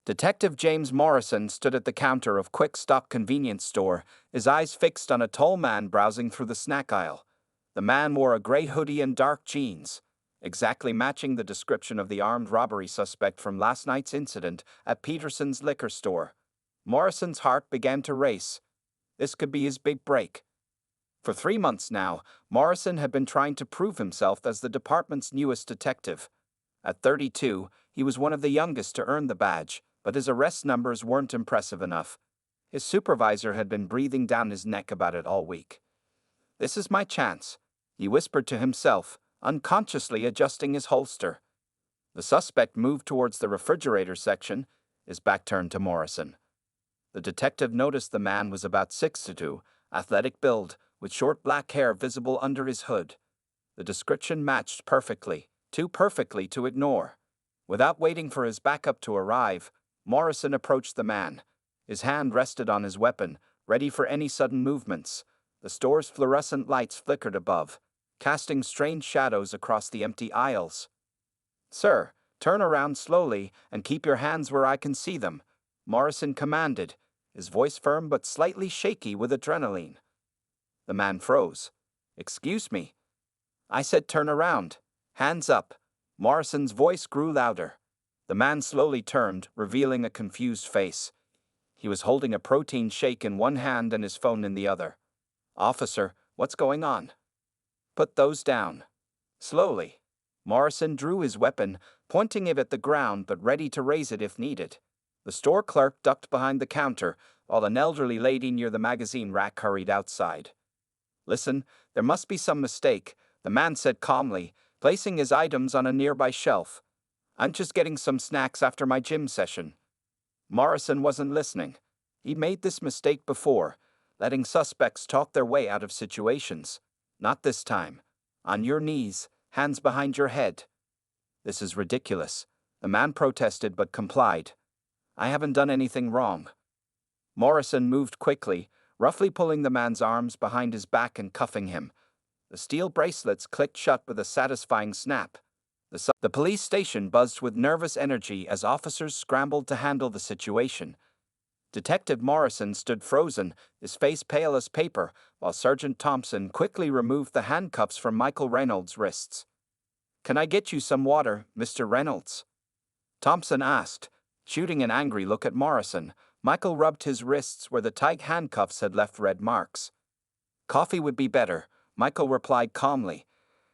Detective James Morrison stood at the counter of Quick Stock convenience store, his eyes fixed on a tall man browsing through the snack aisle. The man wore a gray hoodie and dark jeans, exactly matching the description of the armed robbery suspect from last night's incident at Peterson's liquor store. Morrison's heart began to race. This could be his big break. For 3 months now, Morrison had been trying to prove himself as the department's newest detective. At 32, he was one of the youngest to earn the badge, but his arrest numbers weren't impressive enough. His supervisor had been breathing down his neck about it all week. "This is my chance," he whispered to himself, unconsciously adjusting his holster. The suspect moved towards the refrigerator section, his back turned to Morrison. The detective noticed the man was about 6'2", athletic build, with short black hair visible under his hood. The description matched perfectly, too perfectly to ignore. Without waiting for his backup to arrive, Morrison approached the man. His hand rested on his weapon, ready for any sudden movements. The store's fluorescent lights flickered above, casting strange shadows across the empty aisles. "Sir, turn around slowly and keep your hands where I can see them," Morrison commanded, his voice firm but slightly shaky with adrenaline. The man froze. "Excuse me." "I said turn around. Hands up." Morrison's voice grew louder. The man slowly turned, revealing a confused face. He was holding a protein shake in one hand and his phone in the other. "Officer, what's going on?" "Put those down." Slowly. Morrison drew his weapon, pointing it at the ground but ready to raise it if needed. The store clerk ducked behind the counter, while an elderly lady near the magazine rack hurried outside. "Listen, there must be some mistake," the man said calmly, placing his items on a nearby shelf. "I'm just getting some snacks after my gym session." Morrison wasn't listening. He'd made this mistake before, letting suspects talk their way out of situations. Not this time. "On your knees, hands behind your head." "This is ridiculous," the man protested but complied. "I haven't done anything wrong." Morrison moved quickly, roughly pulling the man's arms behind his back and cuffing him. The steel bracelets clicked shut with a satisfying snap. The police station buzzed with nervous energy as officers scrambled to handle the situation. Detective Morrison stood frozen, his face pale as paper, while Sergeant Thompson quickly removed the handcuffs from Michael Reynolds' wrists. "Can I get you some water, Mr. Reynolds?" Thompson asked, shooting an angry look at Morrison. Michael rubbed his wrists where the tight handcuffs had left red marks. "Coffee would be better," Michael replied calmly.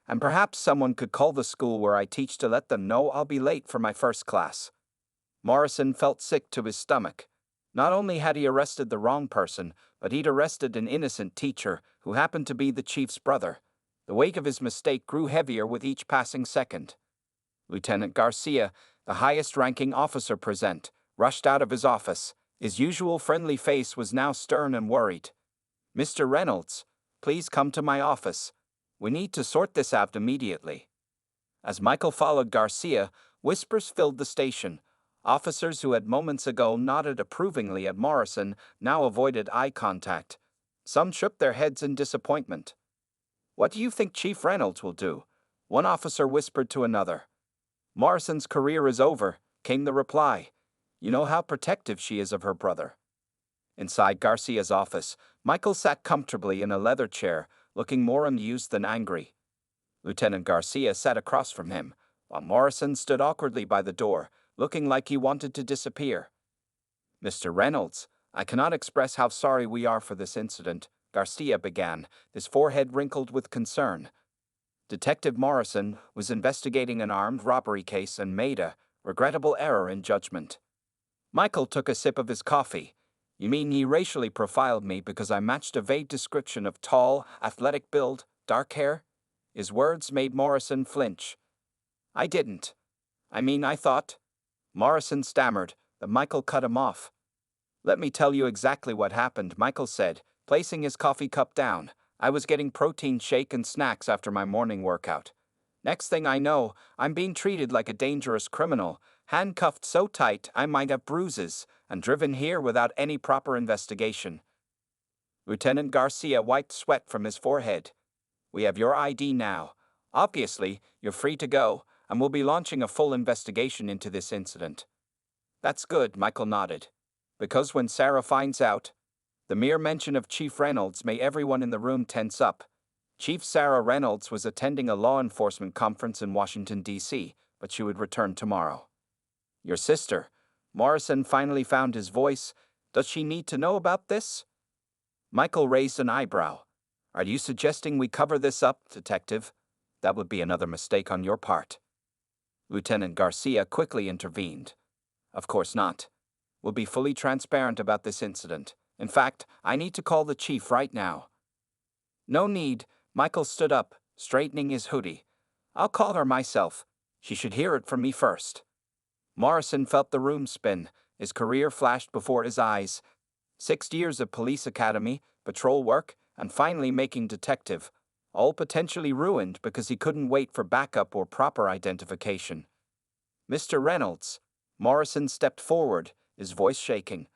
"And perhaps someone could call the school where I teach to let them know I'll be late for my first class." Morrison felt sick to his stomach. Not only had he arrested the wrong person, but he'd arrested an innocent teacher who happened to be the chief's brother. The weight of his mistake grew heavier with each passing second. Lieutenant Garcia, the highest-ranking officer present, rushed out of his office. His usual friendly face was now stern and worried. "Mr. Reynolds, please come to my office. We need to sort this out immediately." As Michael followed Garcia, whispers filled the station. Officers who had moments ago nodded approvingly at Morrison now avoided eye contact. Some shook their heads in disappointment. "What do you think Chief Reynolds will do?" one officer whispered to another. "Morrison's career is over," came the reply. "You know how protective she is of her brother." Inside Garcia's office, Michael sat comfortably in a leather chair, looking more amused than angry. Lieutenant Garcia sat across from him, while Morrison stood awkwardly by the door, looking like he wanted to disappear. "Mr. Reynolds, I cannot express how sorry we are for this incident," Garcia began, his forehead wrinkled with concern. Detective Morrison was investigating an armed robbery case and made a regrettable error in judgment. Michael took a sip of his coffee. "You mean he racially profiled me because I matched a vague description of tall, athletic build, dark hair?" His words made Morrison flinch. "I didn't. I thought—" Morrison stammered, but Michael cut him off. "Let me tell you exactly what happened," Michael said, placing his coffee cup down. "I was getting protein shake and snacks after my morning workout. Next thing I know, I'm being treated like a dangerous criminal, handcuffed so tight I might have bruises, and driven here without any proper investigation." Lieutenant Garcia wiped sweat from his forehead. "We have your ID now. Obviously, you're free to go, and we'll be launching a full investigation into this incident." That's good, Michael nodded. Because when Sarah finds out, the mere mention of Chief Reynolds made everyone in the room tense up. Chief Sarah Reynolds was attending a law enforcement conference in Washington, D.C., but she would return tomorrow. Your sister. Morrison finally found his voice. Does she need to know about this? Michael raised an eyebrow. Are you suggesting we cover this up, Detective? That would be another mistake on your part. Lieutenant Garcia quickly intervened. Of course not. We'll be fully transparent about this incident. In fact, I need to call the chief right now. No need. Michael stood up, straightening his hoodie. I'll call her myself. She should hear it from me first. Morrison felt the room spin. His career flashed before his eyes. 6 years of police academy, patrol work, and finally making detective. All potentially ruined because he couldn't wait for backup or proper identification. Mr. Reynolds. Morrison stepped forward, his voice shaking.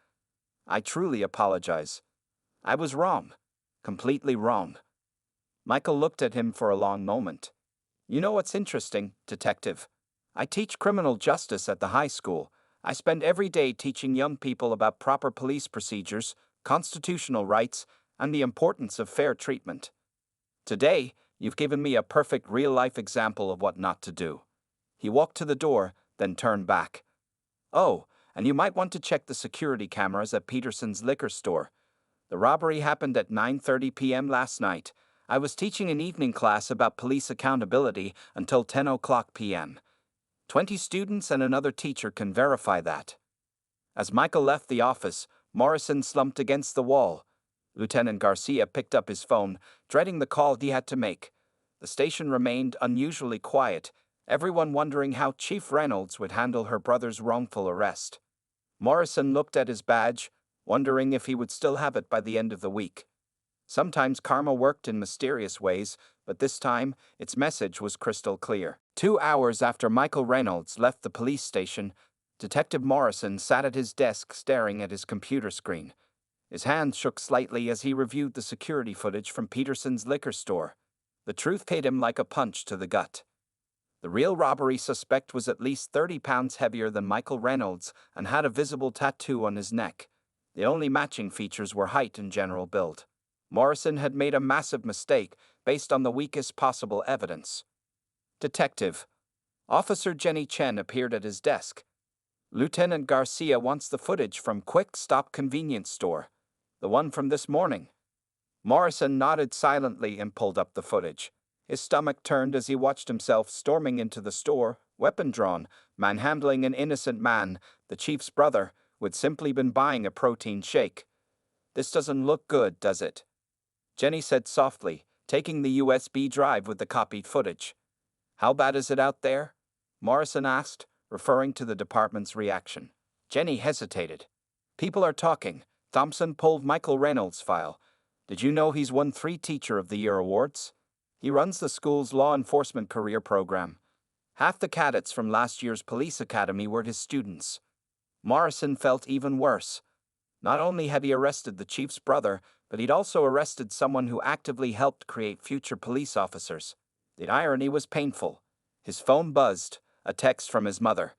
I truly apologize. I was wrong. Completely wrong. Michael looked at him for a long moment. You know what's interesting, Detective? I teach criminal justice at the high school. I spend every day teaching young people about proper police procedures, constitutional rights, and the importance of fair treatment. Today, you've given me a perfect real-life example of what not to do. He walked to the door, then turned back. Oh, and you might want to check the security cameras at Peterson's liquor store. The robbery happened at 9:30 p.m. last night. I was teaching an evening class about police accountability until 10 o'clock p.m. 20 students and another teacher can verify that. As Michael left the office, Morrison slumped against the wall. Lieutenant Garcia picked up his phone, dreading the call he had to make. The station remained unusually quiet, everyone wondering how Chief Reynolds would handle her brother's wrongful arrest. Morrison looked at his badge, wondering if he would still have it by the end of the week. Sometimes karma worked in mysterious ways, but this time its message was crystal clear. 2 hours after Michael Reynolds left the police station, Detective Morrison sat at his desk staring at his computer screen. His hands shook slightly as he reviewed the security footage from Peterson's liquor store. The truth hit him like a punch to the gut. The real robbery suspect was at least 30 pounds heavier than Michael Reynolds and had a visible tattoo on his neck. The only matching features were height and general build. Morrison had made a massive mistake based on the weakest possible evidence. Detective. Officer Jenny Chen appeared at his desk. Lieutenant Garcia wants the footage from Quick Stop convenience store. The one from this morning. Morrison nodded silently and pulled up the footage. His stomach turned as he watched himself storming into the store, weapon drawn, manhandling an innocent man, the chief's brother, who had simply been buying a protein shake. This doesn't look good, does it? Jenny said softly, taking the USB drive with the copied footage. How bad is it out there? Morrison asked, referring to the department's reaction. Jenny hesitated. People are talking. Thompson pulled Michael Reynolds' file. Did you know he's won 3 Teacher of the Year awards? He runs the school's law enforcement career program. Half the cadets from last year's police academy were his students. Morrison felt even worse. Not only had he arrested the chief's brother, but he'd also arrested someone who actively helped create future police officers. The irony was painful. His phone buzzed, a text from his mother.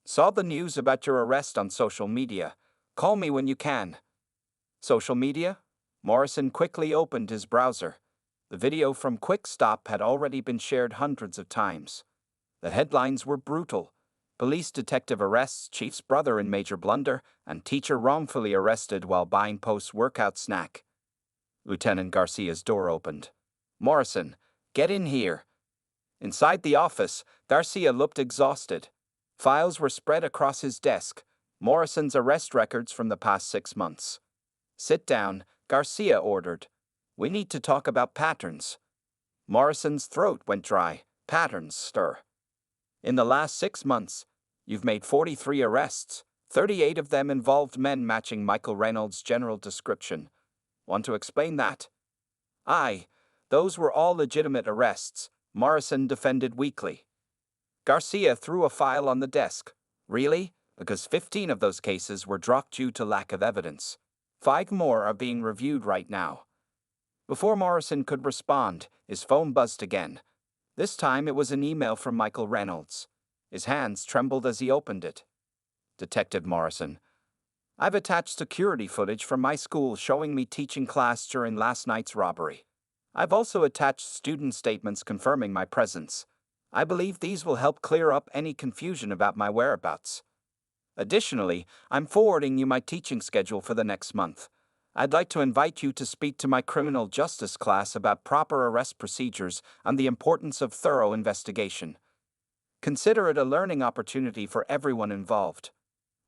Saw the news about your arrest on social media. Call me when you can. Social media? Morrison quickly opened his browser. The video from Quick Stop had already been shared hundreds of times. The headlines were brutal. Police detective arrests chief's brother in major blunder, and teacher wrongfully arrested while buying post-workout snack. Lieutenant Garcia's door opened. Morrison, get in here. Inside the office, Garcia looked exhausted. Files were spread across his desk, Morrison's arrest records from the past 6 months. Sit down, Garcia ordered. We need to talk about patterns. Morrison's throat went dry. Patterns, sir. In the last 6 months, you've made 43 arrests. 38 of them involved men matching Michael Reynolds' general description. Want to explain that? Aye, those were all legitimate arrests, Morrison defended weakly. Garcia threw a file on the desk. Really? Because 15 of those cases were dropped due to lack of evidence. 5 more are being reviewed right now. Before Morrison could respond, his phone buzzed again. This time it was an email from Michael Reynolds. His hands trembled as he opened it. Detective Morrison. I've attached security footage from my school showing me teaching class during last night's robbery. I've also attached student statements confirming my presence. I believe these will help clear up any confusion about my whereabouts. Additionally, I'm forwarding you my teaching schedule for the next month. I'd like to invite you to speak to my criminal justice class about proper arrest procedures and the importance of thorough investigation. Consider it a learning opportunity for everyone involved.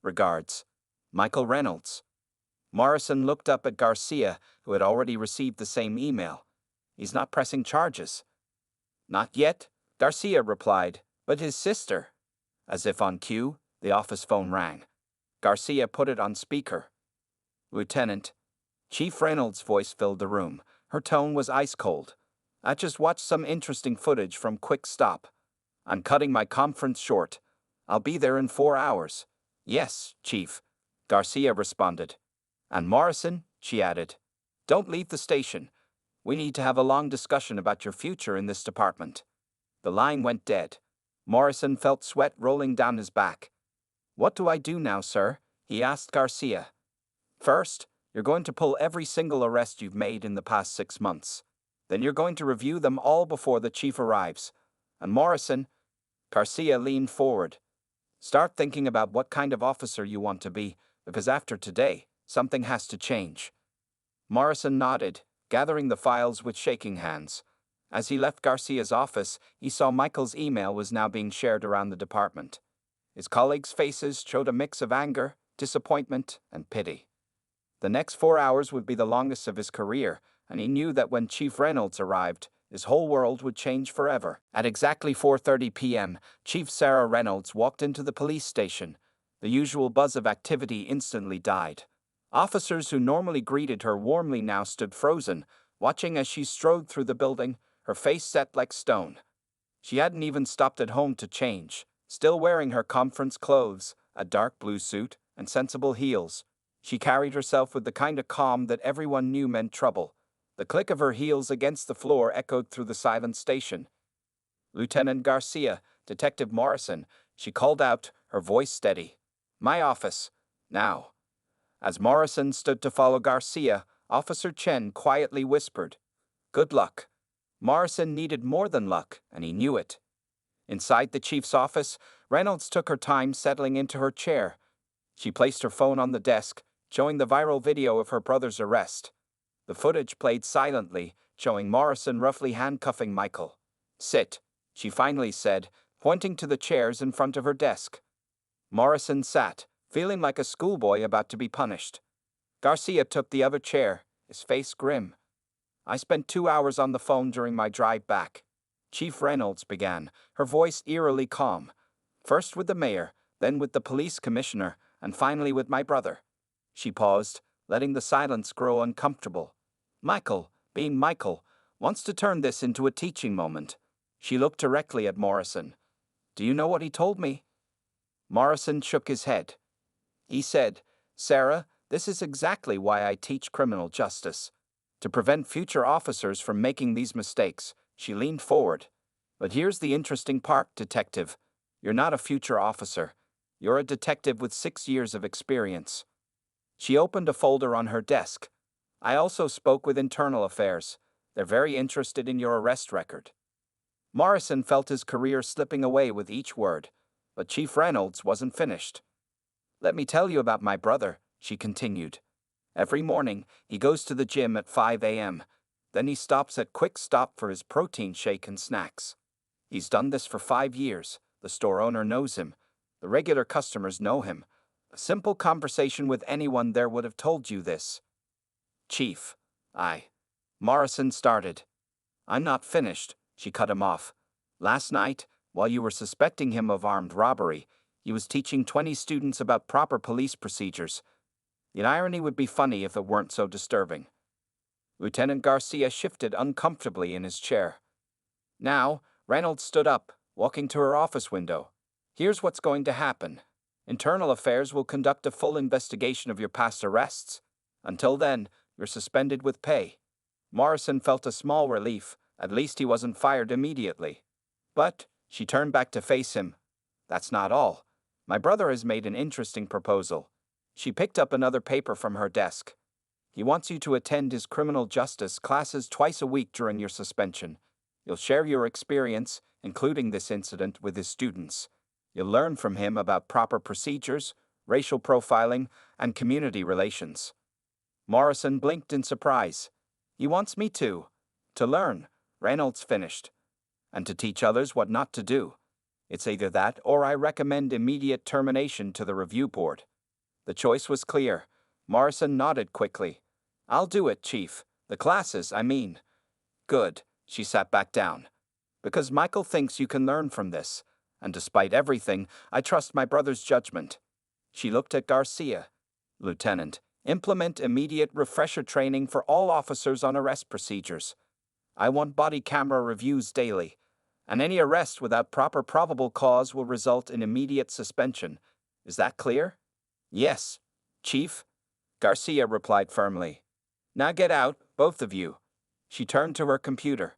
Regards, Michael Reynolds. Morrison looked up at Garcia, who had already received the same email. He's not pressing charges. Not yet, Garcia replied, but his sister. As if on cue, the office phone rang. Garcia put it on speaker. Lieutenant. Chief Reynolds' voice filled the room. Her tone was ice cold. I just watched some interesting footage from Quick Stop. I'm cutting my conference short. I'll be there in 4 hours. Yes, Chief, Garcia responded. And Morrison, she added, don't leave the station. We need to have a long discussion about your future in this department. The line went dead. Morrison felt sweat rolling down his back. What do I do now, sir? He asked Garcia. First, you're going to pull every single arrest you've made in the past 6 months. Then you're going to review them all before the chief arrives. And Morrison, Garcia leaned forward. Start thinking about what kind of officer you want to be, because after today, something has to change. Morrison nodded, gathering the files with shaking hands. As he left Garcia's office, he saw Michael's email was now being shared around the department. His colleagues' faces showed a mix of anger, disappointment, and pity. The next 4 hours would be the longest of his career, and he knew that when Chief Reynolds arrived, his whole world would change forever. At exactly 4:30 p.m., Chief Sarah Reynolds walked into the police station. The usual buzz of activity instantly died. Officers who normally greeted her warmly now stood frozen, watching as she strode through the building, her face set like stone. She hadn't even stopped at home to change, still wearing her conference clothes, a dark blue suit, and sensible heels. She carried herself with the kind of calm that everyone knew meant trouble. The click of her heels against the floor echoed through the silent station. Lieutenant Garcia, Detective Morrison, she called out, her voice steady. My office. Now. As Morrison stood to follow Garcia, Officer Chen quietly whispered, Good luck. Morrison needed more than luck, and he knew it. Inside the chief's office, Reynolds took her time settling into her chair. She placed her phone on the desk, showing the viral video of her brother's arrest. The footage played silently, showing Morrison roughly handcuffing Michael. Sit, she finally said, pointing to the chairs in front of her desk. Morrison sat, feeling like a schoolboy about to be punished. Garcia took the other chair, his face grim. I spent 2 hours on the phone during my drive back. Chief Reynolds began, her voice eerily calm. First with the mayor, then with the police commissioner, and finally with my brother. She paused, letting the silence grow uncomfortable. Michael, being Michael, wants to turn this into a teaching moment. She looked directly at Morrison. Do you know what he told me? Morrison shook his head. He said, Sarah, this is exactly why I teach criminal justice. To prevent future officers from making these mistakes. She leaned forward. But here's the interesting part, Detective. You're not a future officer. You're a detective with 6 years of experience. She opened a folder on her desk. I also spoke with Internal Affairs. They're very interested in your arrest record. Morrison felt his career slipping away with each word, but Chief Reynolds wasn't finished. Let me tell you about my brother, she continued. Every morning, he goes to the gym at 5 a.m. Then he stops at Quick Stop for his protein shake and snacks. He's done this for 5 years. The store owner knows him. The regular customers know him. A simple conversation with anyone there would have told you this. Chief, Morrison started. I'm not finished, she cut him off. Last night, while you were suspecting him of armed robbery, he was teaching 20 students about proper police procedures. The irony would be funny if it weren't so disturbing. Lieutenant Garcia shifted uncomfortably in his chair. Now, Reynolds stood up, walking to her office window. Here's what's going to happen. Internal Affairs will conduct a full investigation of your past arrests. Until then, you're suspended with pay. Morrison felt a small relief. At least he wasn't fired immediately. But, she turned back to face him. That's not all. My brother has made an interesting proposal. She picked up another paper from her desk. He wants you to attend his criminal justice classes twice a week during your suspension. You'll share your experience, including this incident, with his students. You'll learn from him about proper procedures, racial profiling, and community relations. Morrison blinked in surprise. He wants me to learn, Reynolds finished, and to teach others what not to do. It's either that or I recommend immediate termination to the review board. The choice was clear. Morrison nodded quickly. I'll do it, Chief. The classes, I mean. Good. She sat back down. Because Michael thinks you can learn from this, and despite everything, I trust my brother's judgment. She looked at Garcia. Lieutenant, implement immediate refresher training for all officers on arrest procedures. I want body camera reviews daily, and any arrest without proper probable cause will result in immediate suspension. Is that clear? Yes, Chief, Garcia replied firmly. Now get out, both of you. She turned to her computer.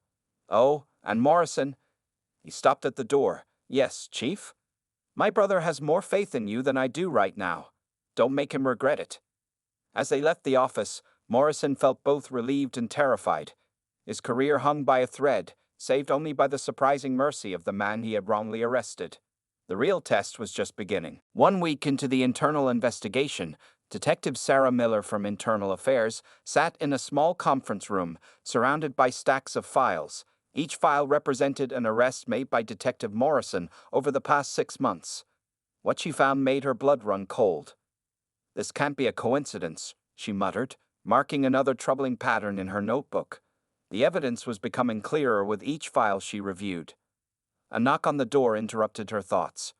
Oh, and Morrison. He stopped at the door. Yes, Chief? My brother has more faith in you than I do right now. Don't make him regret it. As they left the office, Morrison felt both relieved and terrified. His career hung by a thread, saved only by the surprising mercy of the man he had wrongly arrested. The real test was just beginning. 1 week into the internal investigation, Detective Sarah Miller from Internal Affairs sat in a small conference room, surrounded by stacks of files. Each file represented an arrest made by Detective Morrison over the past 6 months. What she found made her blood run cold. This can't be a coincidence, she muttered, marking another troubling pattern in her notebook. The evidence was becoming clearer with each file she reviewed. A knock on the door interrupted her thoughts.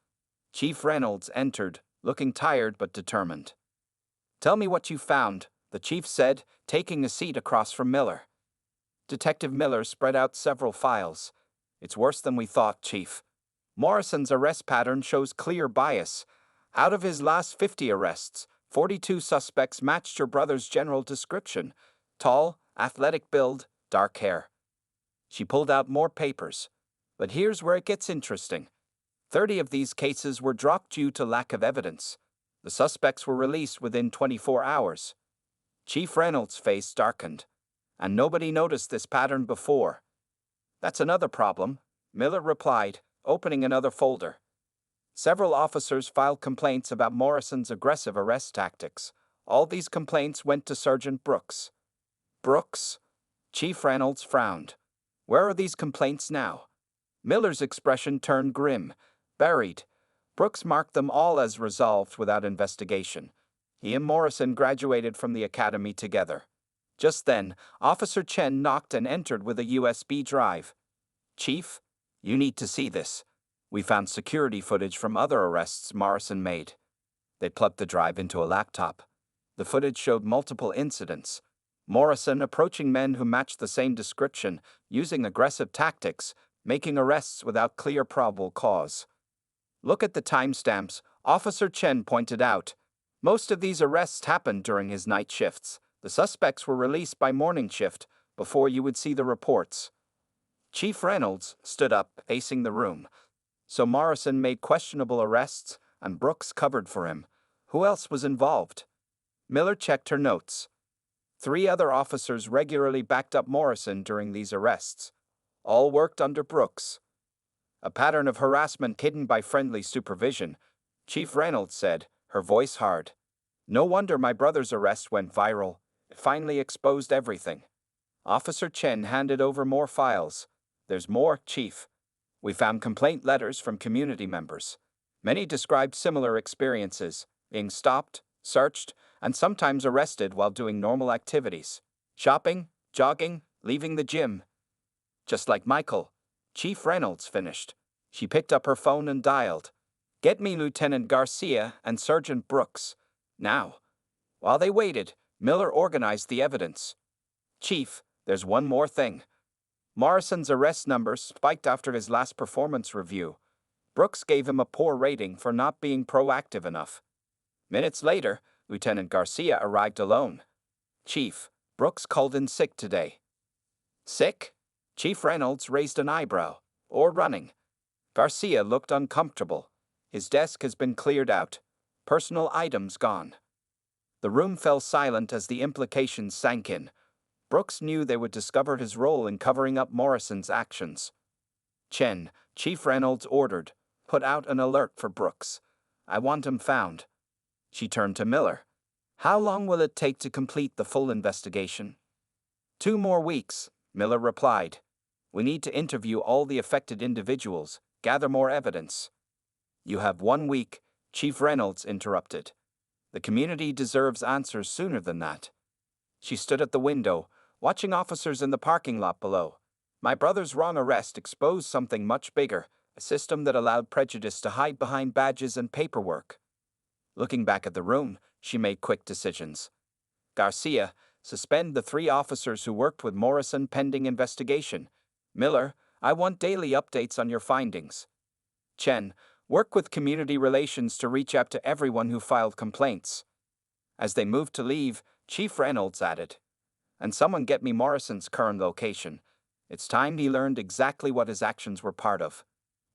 Chief Reynolds entered, looking tired but determined. Tell me what you found, the chief said, taking a seat across from Miller. Detective Miller spread out several files. It's worse than we thought, Chief. Morrison's arrest pattern shows clear bias. Out of his last 50 arrests, 42 suspects matched your brother's general description. Tall, athletic build, dark hair. She pulled out more papers. But here's where it gets interesting. 30 of these cases were dropped due to lack of evidence. The suspects were released within 24 hours. Chief Reynolds' face darkened. And nobody noticed this pattern before. That's another problem, Miller replied, opening another folder. Several officers filed complaints about Morrison's aggressive arrest tactics. All these complaints went to Sergeant Brooks. Brooks? Chief Reynolds frowned. Where are these complaints now? Miller's expression turned grim. Buried. Brooks marked them all as resolved without investigation. He and Morrison graduated from the academy together. Just then, Officer Chen knocked and entered with a USB drive. Chief, you need to see this. We found security footage from other arrests Morrison made. They plugged the drive into a laptop. The footage showed multiple incidents. Morrison approaching men who matched the same description, using aggressive tactics, making arrests without clear probable cause. Look at the timestamps, Officer Chen pointed out. Most of these arrests happened during his night shifts. The suspects were released by morning shift, before you would see the reports. Chief Reynolds stood up, pacing the room. So Morrison made questionable arrests, and Brooks covered for him. Who else was involved? Miller checked her notes. 3 other officers regularly backed up Morrison during these arrests. All worked under Brooks. A pattern of harassment hidden by friendly supervision, Chief Reynolds said, her voice hard. No wonder my brother's arrest went viral. It finally exposed everything. Officer Chen handed over more files. There's more, Chief. We found complaint letters from community members. Many described similar experiences, being stopped, searched, and sometimes arrested while doing normal activities. Shopping, jogging, leaving the gym. Just like Michael. Chief Reynolds finished. She picked up her phone and dialed. Get me Lieutenant Garcia and Sergeant Brooks. Now. While they waited, Miller organized the evidence. Chief, there's one more thing. Morrison's arrest numbers spiked after his last performance review. Brooks gave him a poor rating for not being proactive enough. Minutes later, Lieutenant Garcia arrived alone. Chief, Brooks called in sick today. Sick? Chief Reynolds raised an eyebrow. Or running. Garcia looked uncomfortable. His desk has been cleared out. Personal items gone. The room fell silent as the implications sank in. Brooks knew they would discover his role in covering up Morrison's actions. Chen, Chief Reynolds ordered, put out an alert for Brooks. I want him found. She turned to Miller. How long will it take to complete the full investigation? 2 more weeks, Miller replied. We need to interview all the affected individuals, gather more evidence. You have 1 week, Chief Reynolds interrupted. The community deserves answers sooner than that. She stood at the window, watching officers in the parking lot below. My brother's wrong arrest exposed something much bigger, a system that allowed prejudice to hide behind badges and paperwork. Looking back at the room, she made quick decisions. Garcia, suspend the 3 officers who worked with Morrison pending investigation. Miller, I want daily updates on your findings. Chen, work with community relations to reach out to everyone who filed complaints. As they moved to leave, Chief Reynolds added, and someone get me Morrison's current location. It's time he learned exactly what his actions were part of.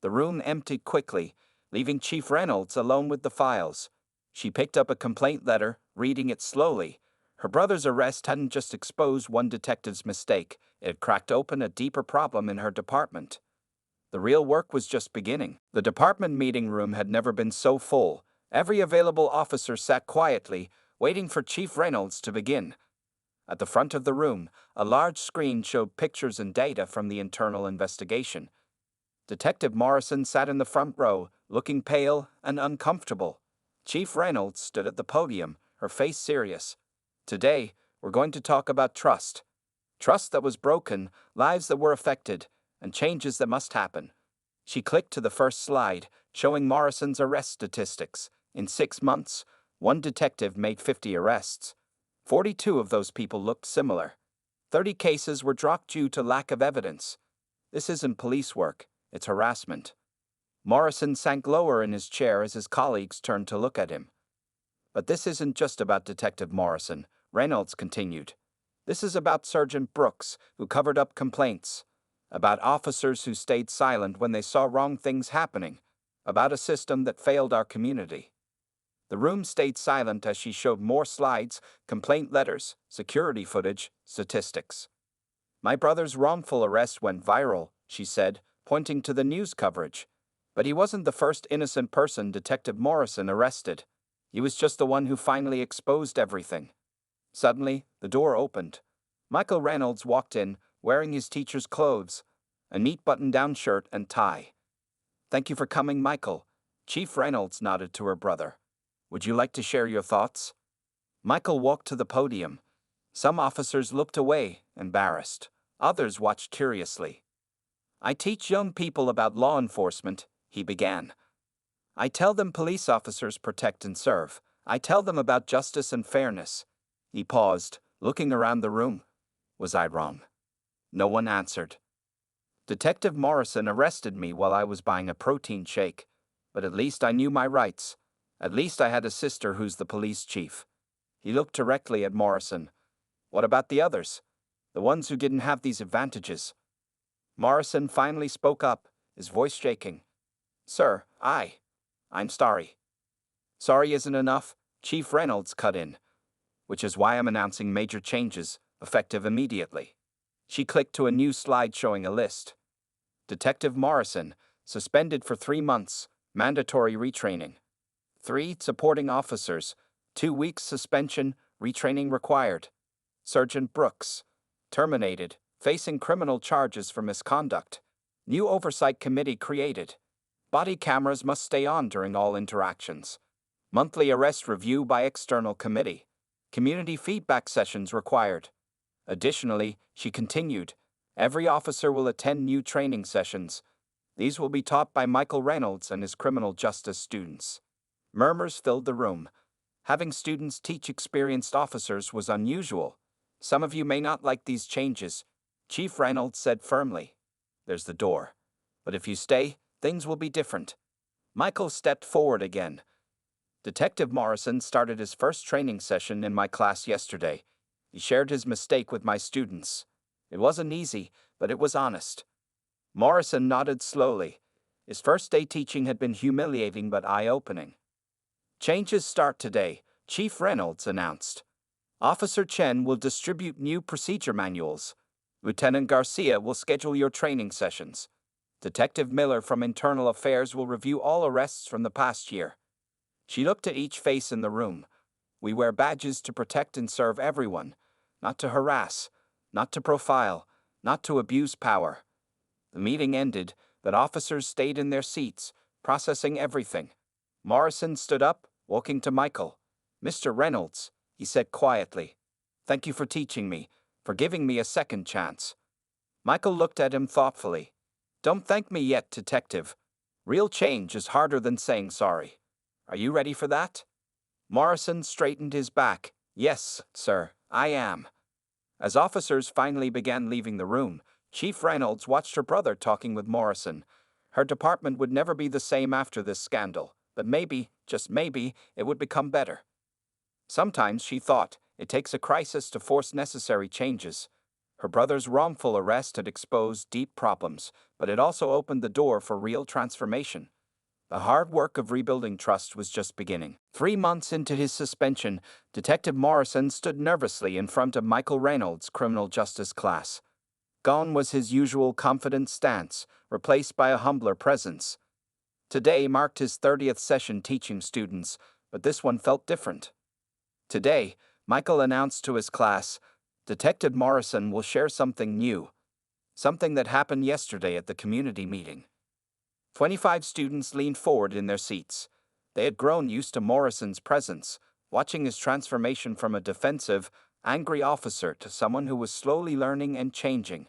The room emptied quickly, leaving Chief Reynolds alone with the files. She picked up a complaint letter, reading it slowly. Her brother's arrest hadn't just exposed one detective's mistake, it had cracked open a deeper problem in her department. The real work was just beginning. The department meeting room had never been so full. Every available officer sat quietly, waiting for Chief Reynolds to begin. At the front of the room, a large screen showed pictures and data from the internal investigation. Detective Morrison sat in the front row, looking pale and uncomfortable. Chief Reynolds stood at the podium, her face serious. Today, we're going to talk about trust. Trust that was broken, lives that were affected, and changes that must happen. She clicked to the first slide, showing Morrison's arrest statistics. In 6 months, 1 detective made 50 arrests. 42 of those people looked similar. 30 cases were dropped due to lack of evidence. This isn't police work, it's harassment. Morrison sank lower in his chair as his colleagues turned to look at him. But this isn't just about Detective Morrison, Reynolds continued. This is about Sergeant Brooks, who covered up complaints. About officers who stayed silent when they saw wrong things happening. About a system that failed our community. The room stayed silent as she showed more slides, complaint letters, security footage, statistics. My brother's wrongful arrest went viral, she said, pointing to the news coverage. But he wasn't the first innocent person Detective Morrison arrested. He was just the one who finally exposed everything. Suddenly, the door opened. Michael Reynolds walked in, wearing his teacher's clothes, a neat button-down shirt and tie. Thank you for coming, Michael. Chief Reynolds nodded to her brother. Would you like to share your thoughts? Michael walked to the podium. Some officers looked away, embarrassed. Others watched curiously. I teach young people about law enforcement, he began. I tell them police officers protect and serve. I tell them about justice and fairness. He paused, looking around the room. Was I wrong? No one answered. Detective Morrison arrested me while I was buying a protein shake, but at least I knew my rights. At least I had a sister who's the police chief. He looked directly at Morrison. What about the others? The ones who didn't have these advantages? Morrison finally spoke up, his voice shaking. Sir, I'm sorry. Sorry isn't enough, Chief Reynolds cut in. Which is why I'm announcing major changes, effective immediately. She clicked to a new slide showing a list. Detective Morrison, suspended for 3 months, mandatory retraining. 3 supporting officers, 2 weeks suspension, retraining required. Sergeant Brooks, terminated, facing criminal charges for misconduct. New oversight committee created. Body cameras must stay on during all interactions. Monthly arrest review by external committee. Community feedback sessions required. Additionally, she continued, every officer will attend new training sessions. These will be taught by Michael Reynolds and his criminal justice students. Murmurs filled the room. Having students teach experienced officers was unusual. Some of you may not like these changes, Chief Reynolds said firmly. There's the door. But if you stay, things will be different. Michael stepped forward again. Detective Morrison started his first training session in my class yesterday. He shared his mistake with my students. It wasn't easy, but it was honest. Morrison nodded slowly. His first day teaching had been humiliating but eye-opening. "Changes start today," Chief Reynolds announced. "Officer Chen will distribute new procedure manuals. Lieutenant Garcia will schedule your training sessions. Detective Miller from Internal Affairs will review all arrests from the past year." She looked at each face in the room. "We wear badges to protect and serve everyone, not to harass, not to profile, not to abuse power." The meeting ended, but officers stayed in their seats, processing everything. Morrison stood up, walking to Michael. "Mr. Reynolds," he said quietly, "thank you for teaching me, for giving me a second chance." Michael looked at him thoughtfully. "Don't thank me yet, detective. Real change is harder than saying sorry. Are you ready for that?" Morrison straightened his back. "Yes, sir, I am." As officers finally began leaving the room, Chief Reynolds watched her brother talking with Morrison. Her department would never be the same after this scandal, but maybe, just maybe, it would become better. Sometimes, she thought, it takes a crisis to force necessary changes. Her brother's wrongful arrest had exposed deep problems, but it also opened the door for real transformation. The hard work of rebuilding trust was just beginning. 3 months into his suspension, Detective Morrison stood nervously in front of Michael Reynolds' criminal justice class. Gone was his usual confident stance, replaced by a humbler presence. Today marked his 30th session teaching students, but this one felt different. Today, Michael announced to his class, "Detective Morrison will share something new. Something that happened yesterday at the community meeting." 25 students leaned forward in their seats. They had grown used to Morrison's presence, watching his transformation from a defensive, angry officer to someone who was slowly learning and changing.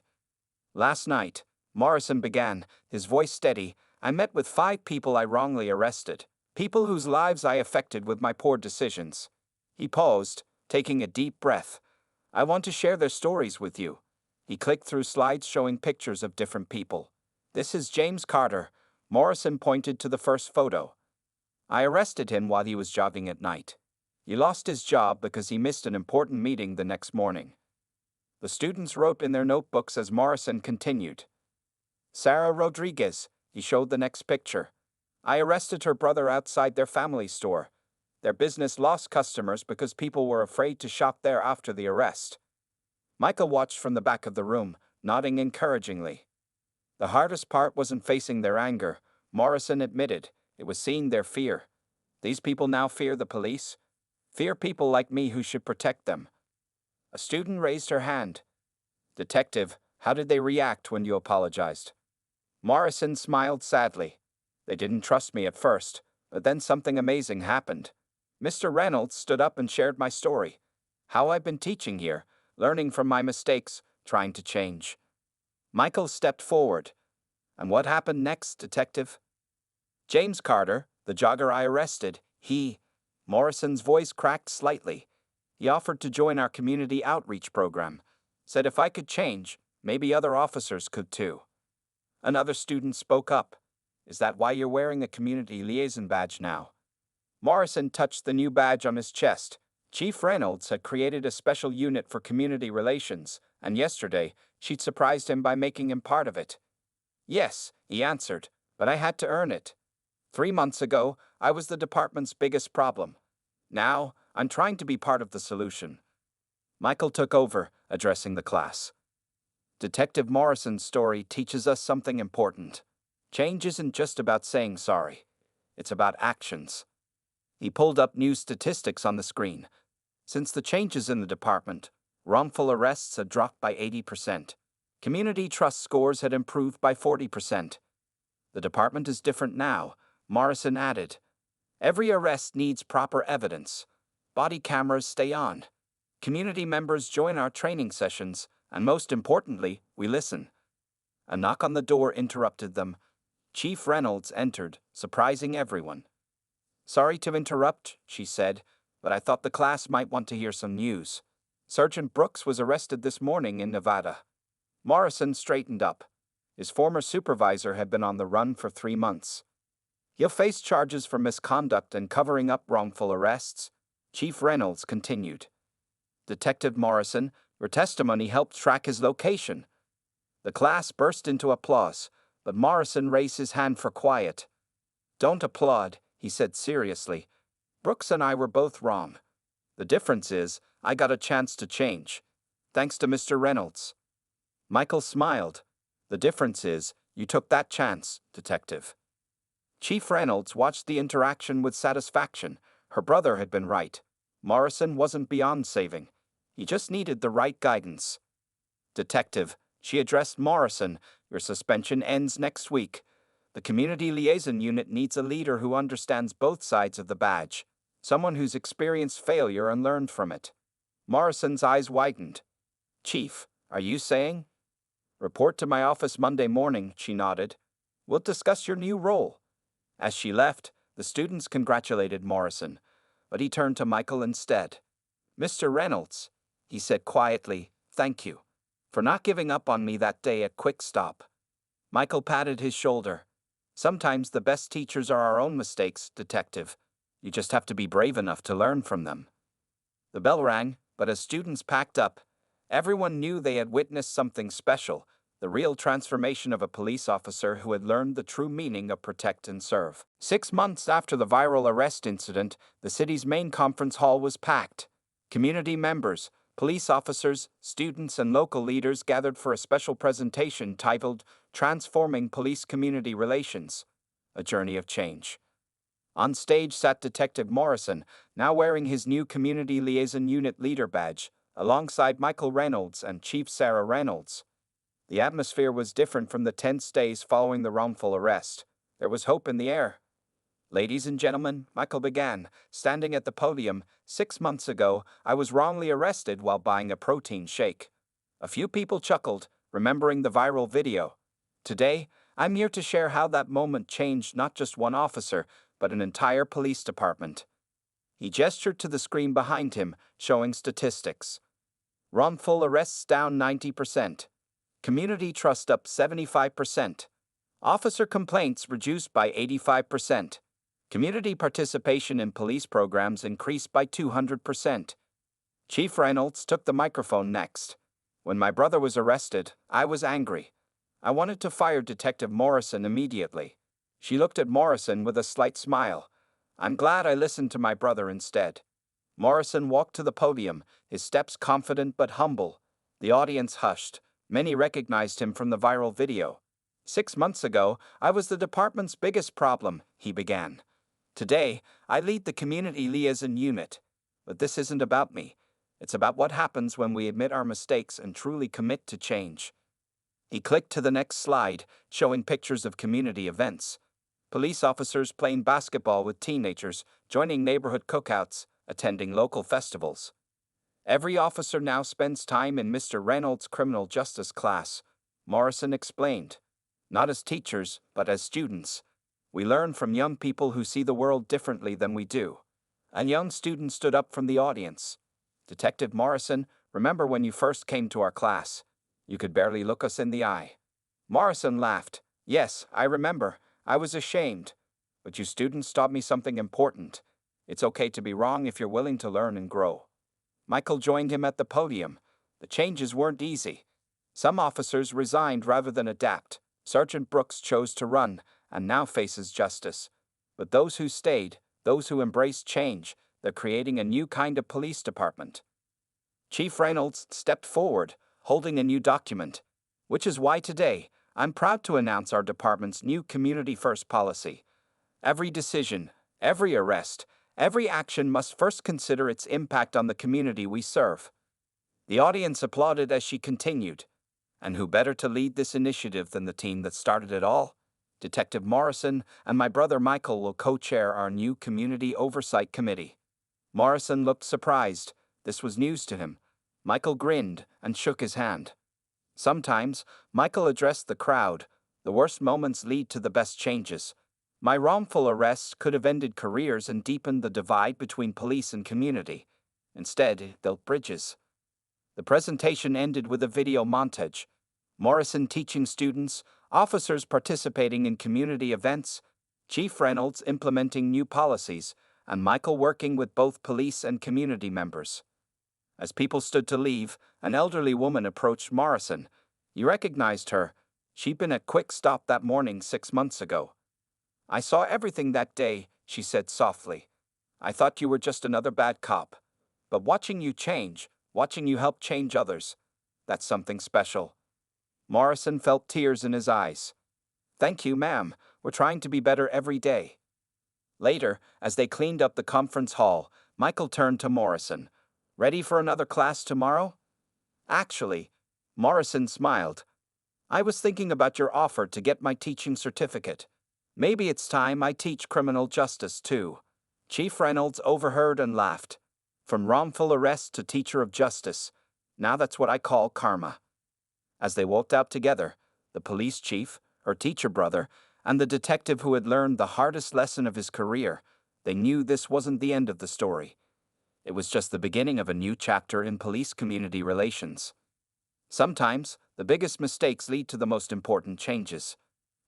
"Last night," Morrison began, his voice steady, "I met with 5 people I wrongly arrested, people whose lives I affected with my poor decisions." He paused, taking a deep breath. "I want to share their stories with you." He clicked through slides showing pictures of different people. "This is James Carter." Morrison pointed to the first photo. "I arrested him while he was jogging at night. He lost his job because he missed an important meeting the next morning." The students wrote in their notebooks as Morrison continued. "Sarah Rodriguez," he showed the next picture. "I arrested her brother outside their family store. Their business lost customers because people were afraid to shop there after the arrest." Michael watched from the back of the room, nodding encouragingly. The hardest part wasn't facing their anger, Morrison admitted. It was seeing their fear. These people now fear the police. Fear people like me who should protect them. A student raised her hand. "Detective, how did they react when you apologized?" Morrison smiled sadly. "They didn't trust me at first, but then something amazing happened. Mr. Reynolds stood up and shared my story. How I've been teaching here, learning from my mistakes, trying to change." Michael stepped forward. "And what happened next, detective?" "James Carter, the jogger I arrested, Morrison's voice cracked slightly. "He offered to join our community outreach program. Said if I could change, maybe other officers could too." Another student spoke up. "Is that why you're wearing a community liaison badge now?" Morrison touched the new badge on his chest. Chief Reynolds had created a special unit for community relations, and yesterday, she'd surprised him by making him part of it. "Yes," he answered, "but I had to earn it. 3 months ago, I was the department's biggest problem. Now, I'm trying to be part of the solution." Michael took over, addressing the class. "Detective Morrison's story teaches us something important. Change isn't just about saying sorry. It's about actions." He pulled up new statistics on the screen. Since the changes in the department, wrongful arrests had dropped by 80%. Community trust scores had improved by 40%. "The department is different now," Morrison added. "Every arrest needs proper evidence. Body cameras stay on. Community members join our training sessions, and most importantly, we listen." A knock on the door interrupted them. Chief Reynolds entered, surprising everyone. "Sorry to interrupt," she said, "but I thought the class might want to hear some news. Sergeant Brooks was arrested this morning in Nevada." Morrison straightened up. His former supervisor had been on the run for 3 months. "He'll face charges for misconduct and covering up wrongful arrests," Chief Reynolds continued. "Detective Morrison, your testimony helped track his location." The class burst into applause. but Morrison raised his hand for quiet. "Don't applaud," he said seriously. "Brooks and I were both wrong. The difference is, I got a chance to change. Thanks to Mr. Reynolds." Michael smiled. "The difference is, you took that chance, Detective." Chief Reynolds watched the interaction with satisfaction. Her brother had been right. Morrison wasn't beyond saving. He just needed the right guidance. "Detective," she addressed Morrison, "your suspension ends next week. The Community Liaison Unit needs a leader who understands both sides of the badge, someone who's experienced failure and learned from it." Morrison's eyes widened. "Chief, are you saying?" "Report to my office Monday morning," she nodded. "We'll discuss your new role." As she left, the students congratulated Morrison, but he turned to Michael instead. "Mr. Reynolds," he said quietly, "thank you for not giving up on me that day at Quick Stop." Michael patted his shoulder. "Sometimes the best teachers are our own mistakes, Detective. You just have to be brave enough to learn from them." The bell rang, but as students packed up, everyone knew they had witnessed something special, the real transformation of a police officer who had learned the true meaning of protect and serve. 6 months after the viral arrest incident, the city's main conference hall was packed. Community members, police officers, students, and local leaders gathered for a special presentation titled Transforming Police-Community Relations, A Journey of Change. On stage sat Detective Morrison, now wearing his new Community Liaison Unit leader badge, alongside Michael Reynolds and Chief Sarah Reynolds. The atmosphere was different from the tense days following the wrongful arrest. There was hope in the air. "Ladies and gentlemen," Michael began, standing at the podium, "6 months ago, I was wrongly arrested while buying a protein shake." A few people chuckled, remembering the viral video. "Today, I'm here to share how that moment changed not just one officer, but an entire police department." He gestured to the screen behind him, showing statistics. Wrongful arrests down 90%. Community trust up 75%. Officer complaints reduced by 85%. Community participation in police programs increased by 200%. Chief Reynolds took the microphone next. "When my brother was arrested, I was angry. I wanted to fire Detective Morrison immediately." She looked at Morrison with a slight smile. "I'm glad I listened to my brother instead." Morrison walked to the podium, his steps confident but humble. The audience hushed. Many recognized him from the viral video. "6 months ago, I was the department's biggest problem," he began. "Today, I lead the Community Liaison Unit. But this isn't about me. It's about what happens when we admit our mistakes and truly commit to change." He clicked to the next slide, showing pictures of community events. Police officers playing basketball with teenagers, joining neighborhood cookouts, attending local festivals. "Every officer now spends time in Mr. Reynolds' criminal justice class," Morrison explained. "Not as teachers, but as students. We learn from young people who see the world differently than we do." A young student stood up from the audience. "Detective Morrison, remember when you first came to our class? You could barely look us in the eye." Morrison laughed. "Yes, I remember. I was ashamed. But you students taught me something important. It's okay to be wrong if you're willing to learn and grow." Michael joined him at the podium. The changes weren't easy. Some officers resigned rather than adapt. Sergeant Brooks chose to run, and now faces justice. But those who stayed, those who embraced change, they're creating a new kind of police department. Chief Reynolds stepped forward, holding a new document. "Which is why today, I'm proud to announce our department's new Community First policy. Every decision, every arrest, every action must first consider its impact on the community we serve." The audience applauded as she continued. "And who better to lead this initiative than the team that started it all? Detective Morrison and my brother Michael will co-chair our new Community Oversight Committee." Morrison looked surprised. This was news to him. Michael grinned and shook his hand. Sometimes, Michael addressed the crowd. "The worst moments lead to the best changes. My wrongful arrests could have ended careers and deepened the divide between police and community. Instead, it built bridges." The presentation ended with a video montage. Morrison teaching students, officers participating in community events, Chief Reynolds implementing new policies, and Michael working with both police and community members. As people stood to leave, an elderly woman approached Morrison. He recognized her. She'd been at Quick Stop that morning 6 months ago. I saw everything that day, she said softly. I thought you were just another bad cop. But watching you change, watching you help change others, that's something special. Morrison felt tears in his eyes. Thank you, ma'am. We're trying to be better every day. Later, as they cleaned up the conference hall, Michael turned to Morrison. Ready for another class tomorrow? Actually, Morrison smiled. I was thinking about your offer to get my teaching certificate. Maybe it's time I teach criminal justice too. Chief Reynolds overheard and laughed. From wrongful arrest to teacher of justice. Now that's what I call karma. As they walked out together, the police chief, her teacher brother, and the detective who had learned the hardest lesson of his career, they knew this wasn't the end of the story. It was just the beginning of a new chapter in police-community relations. Sometimes, the biggest mistakes lead to the most important changes.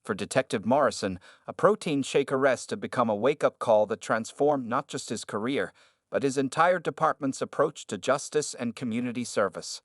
For Detective Morrison, a protein shake arrest had become a wake-up call that transformed not just his career, but his entire department's approach to justice and community service.